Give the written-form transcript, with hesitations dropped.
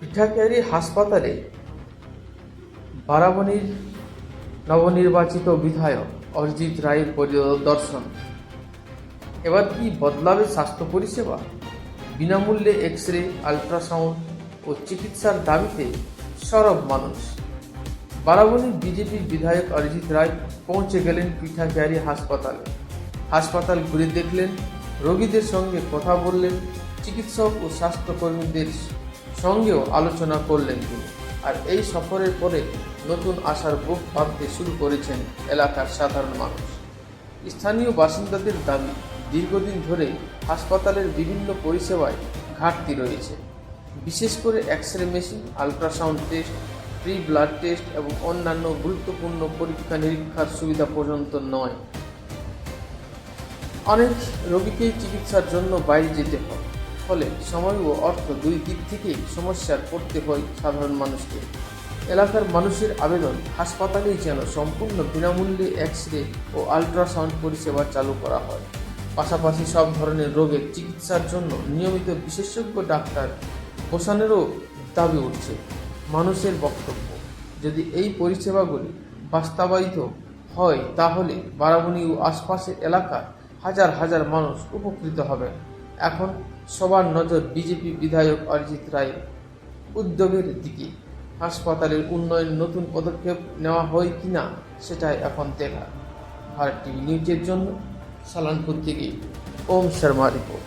পিঠাকিয়ারি হাসপাতালে বারাবণীর নবনির্বাচিত বিধায়ক অরিজিৎ রায়ের পরিদর্শন। এবার কি বদলাবে স্বাস্থ্য পরিষেবা? বিনামূল্যে এক্স রে, আল্ট্রাসাউন্ড ও চিকিৎসার দাবিতে সরব মানুষ। বারাবণীর বিজেপির বিধায়ক অরিজিৎ রায় পৌঁছে গেলেন পিঠাকিয়ারি হাসপাতালে। হাসপাতাল ঘুরে দেখলেন, রোগীদের সঙ্গে কথা বললেন, চিকিৎসক ও স্বাস্থ্যকর্মীদের সঙ্গেও আলোচনা করলেন তিনি। আর এই সফরের পরে নতুন আশার বুক বাঁধতে শুরু করেছেন এলাকার সাধারণ মানুষ। স্থানীয় বাসিন্দাদের দাবি, দীর্ঘদিন ধরে হাসপাতালের বিভিন্ন পরিষেবায় ঘাটতি রয়েছে। বিশেষ করে X ray machine, ultrasound test, free blood test এবং অন্যান্য গুরুত্বপূর্ণ পরীক্ষা নিরীক্ষার সুবিধা পর্যন্ত নয়। অনেক রোগীকেই চিকিৎসার জন্য বাইরে যেতে হয়, ফলে সময় ও অর্থ দুই দিক থেকেই সমস্যার পড়তে হয় সাধারণ মানুষকে। এলাকার মানুষের আবেদন, হাসপাতালেই যেন সম্পূর্ণ বিনামূল্যে এক্স রে ও আল্ট্রাসাউন্ড পরিষেবা চালু করা হয়। পাশাপাশি সব ধরনের রোগের চিকিৎসার জন্য নিয়মিত বিশেষজ্ঞ ডাক্তার বসানোরও দাবি উঠছে। মানুষের বক্তব্য, যদি এই পরিষেবাগুলি বাস্তবায়িত হয় তাহলে বারাবণী ও আশপাশের এলাকার হাজার হাজার মানুষ উপকৃত হবেন। এখন সবার নজর বিজেপি বিধায়ক অরিজিৎ রায়ের উদ্যোগের দিকে। হাসপাতালের উন্নয়ন নতুন পদক্ষেপ নেওয়া হয় কিনা সেটাই এখন দেখা। ভারত টিভি নিউজের জন্য সালানপুর থেকে ওম শর্মা রিপোর্ট।